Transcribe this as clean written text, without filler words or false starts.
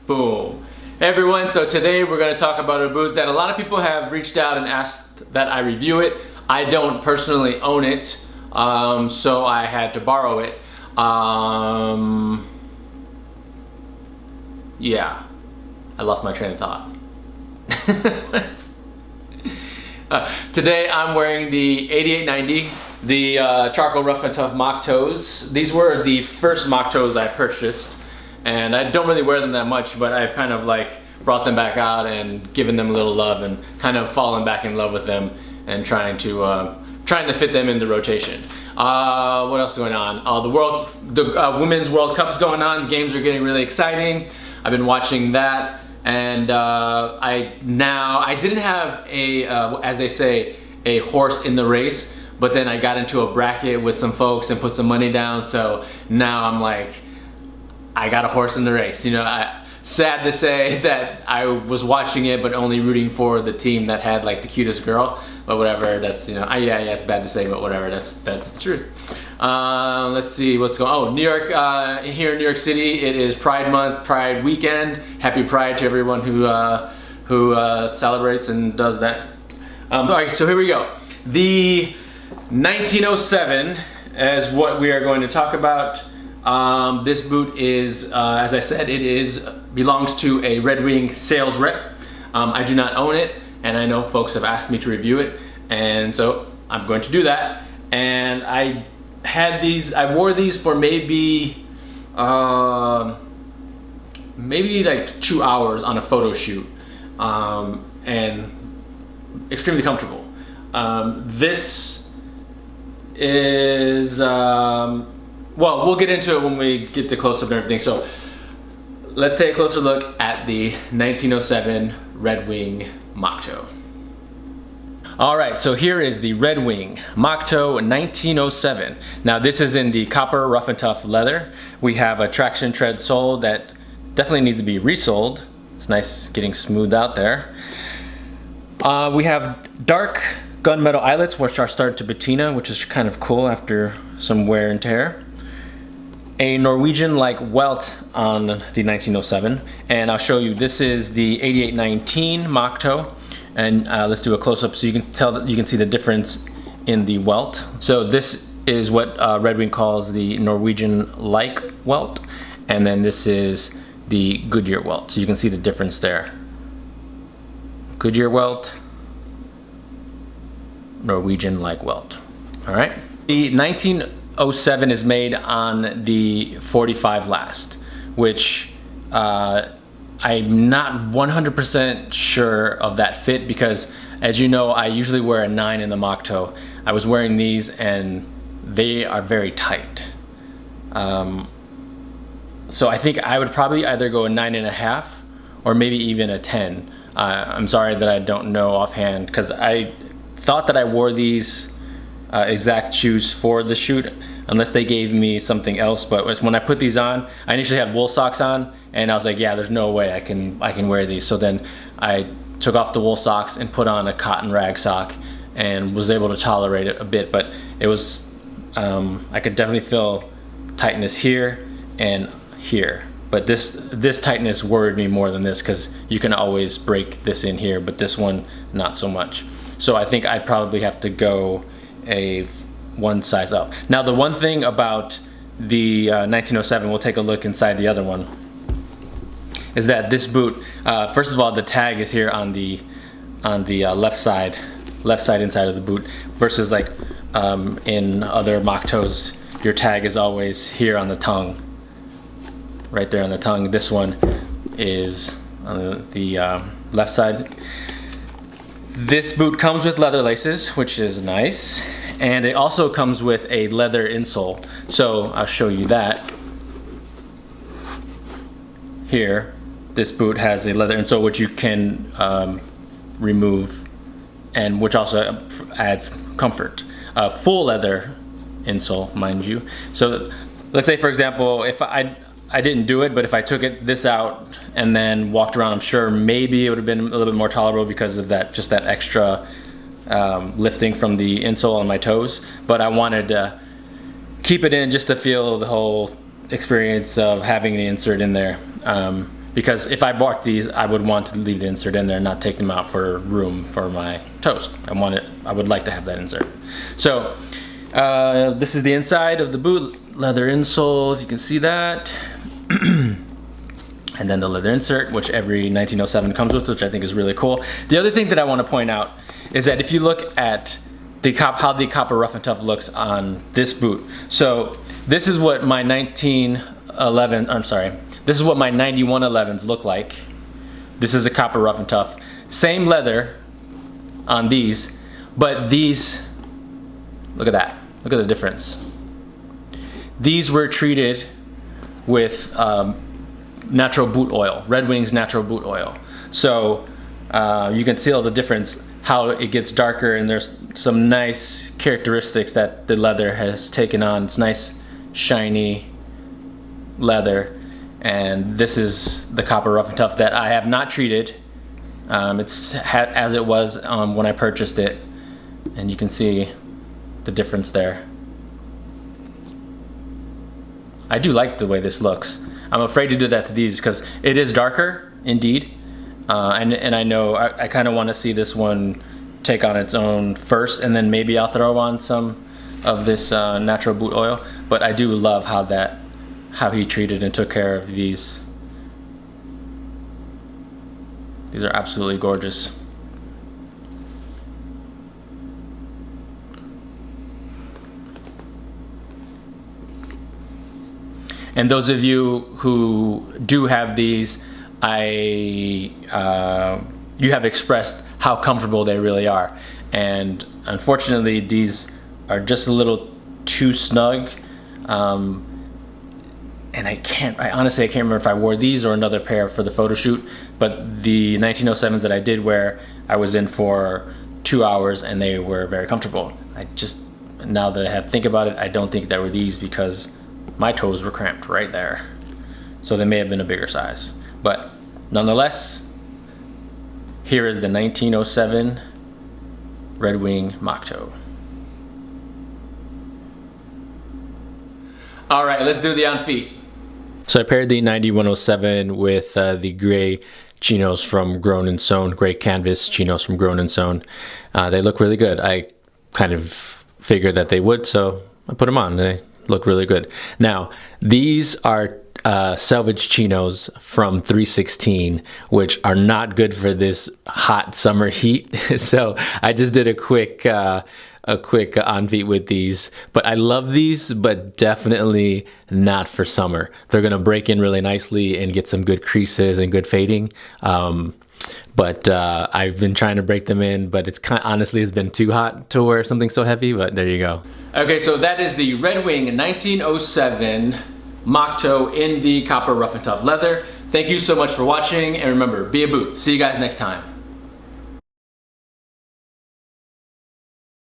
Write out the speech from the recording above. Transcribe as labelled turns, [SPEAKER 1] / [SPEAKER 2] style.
[SPEAKER 1] Boom. Hey everyone, so today we're going to talk about a boot that a lot of people have reached out and asked that I review it. I don't personally own it, so I had to borrow it. Yeah, I lost my train of thought. Today I'm wearing the 8890, the Charcoal Rough and Tough mock toes. These were the first mock toes I purchased, and I don't really wear them that much, but I've kind of like brought them back out and given them a little love and kind of fallen back in love with them and trying to fit them into rotation. What else is going on? The Women's World Cup's going on. Games are getting really exciting. I've been watching that. And I didn't have as they say, a horse in the race, but then I got into a bracket with some folks and put some money down, so now I'm like, I got a horse in the race. You know, sad to say that I was watching it, but only rooting for the team that had like the cutest girl, but whatever, that's, you know, yeah, it's bad to say, but whatever, that's the truth. Let's see what's going on. Oh, New York, here in New York City, it is Pride Month, Pride Weekend. Happy Pride to everyone who celebrates and does that. All right, so here we go. The 1907 is what we are going to talk about. This boot is, as I said, belongs to a Red Wing sales rep. I do not own it, and I know folks have asked me to review it, and so I'm going to do that. And I wore these for maybe like 2 hours on a photo shoot, and extremely comfortable. This is, well, we'll get into it when we get the close-up and everything. So let's take a closer look at the 1907 Red Wing mock toe. All right, so here is the Red Wing mock toe 1907. Now this is in the copper rough and tough leather. We have a traction tread sole that definitely needs to be resoled. It's nice getting smoothed out there. We have dark gunmetal eyelets, which are started to patina, which is kind of cool after some wear and tear. A Norwegian-like welt on the 1907, and I'll show you. This is the 8819 mock toe, and let's do a close-up so you can see the difference in the welt. So this is what Red Wing calls the Norwegian-like welt, and then this is the Goodyear welt. So you can see the difference there. Goodyear welt, Norwegian-like welt. All right. The 1907 is made on the 45 last, which I'm not 100% sure of that fit because, as you know, I usually wear a 9 in the mock toe. I was wearing these and they are very tight. So I think I would probably either go a 9.5 or maybe even a 10. I'm sorry that I don't know offhand because I thought that I wore these exact shoes for the shoot unless they gave me something else, but when I put these on, I initially had wool socks on and I was like, yeah, there's no way I can wear these. So then I took off the wool socks and put on a cotton rag sock and was able to tolerate it a bit, but it was I could definitely feel tightness here and here, but this tightness worried me more than this because you can always break this in here, but this one not so much. So I think I'd probably have to go one size up. Now the one thing about the 1907, we'll take a look inside the other one, is that this boot, first of all, the tag is here on the left side inside of the boot, versus like in other mock toes, your tag is always here on the tongue, right there on the tongue. This one is on the left side. This boot comes with leather laces, which is nice, and it also comes with a leather insole. So I'll show you that. Here, this boot has a leather insole which you can remove, and which also adds comfort. Full leather insole, mind you. So let's say, for example, if I didn't do it, but if I took this out and then walked around, I'm sure maybe it would have been a little bit more tolerable because of that, just that extra lifting from the insole on my toes. But I wanted to keep it in just to feel the whole experience of having the insert in there. because if I bought these, I would want to leave the insert in there and not take them out for room for my toes. I would like to have that insert. So this is the inside of the boot, leather insole, if you can see that. And then the leather insert, which every 1907 comes with, which I think is really cool. The other thing that I want to point out is that if you look at how the copper rough and tough looks on this boot. So this is what my 9111s look like. This is a copper rough and tough. Same leather on these, but these, look at that. Look at the difference. These were treated with natural boot oil, Red Wings natural boot oil. So you can see all the difference, how it gets darker, and there's some nice characteristics that the leather has taken on. It's nice, shiny leather, and this is the copper rough and tough that I have not treated. It's as it was when I purchased it, and you can see the difference there. I do like the way this looks. I'm afraid to do that to these because it is darker, indeed. And I know I kind of want to see this one take on its own first, and then maybe I'll throw on some of this natural boot oil. But I do love how he treated and took care of these. These are absolutely gorgeous. And those of you who do have these, you have expressed how comfortable they really are. And unfortunately, these are just a little too snug. And I honestly can't remember if I wore these or another pair for the photo shoot, but the 1907s that I did wear, I was in for 2 hours and they were very comfortable. Now that I think about it, I don't think that were these because my toes were cramped right there. So they may have been a bigger size. But nonetheless, here is the 1907 Red Wing mock toe. All right, let's do the on feet. So I paired the 9107 with the gray chinos from Grown & Sewn, gray canvas chinos from Grown & Sewn. They look really good. I kind of figured that they would, so I put them on. They look really good. Now, these are selvage chinos from 316, which are not good for this hot summer heat. So I just did a quick on feet with these, but I love these, but definitely not for summer. They're gonna break in really nicely and get some good creases and good fading. But I've been trying to break them in, but honestly it's been too hot to wear something so heavy, but there you go. Okay, so that is the Red Wing 1907 mock toe in the copper rough and tough leather. Thank you so much for watching, and remember, be a boot. See you guys next time.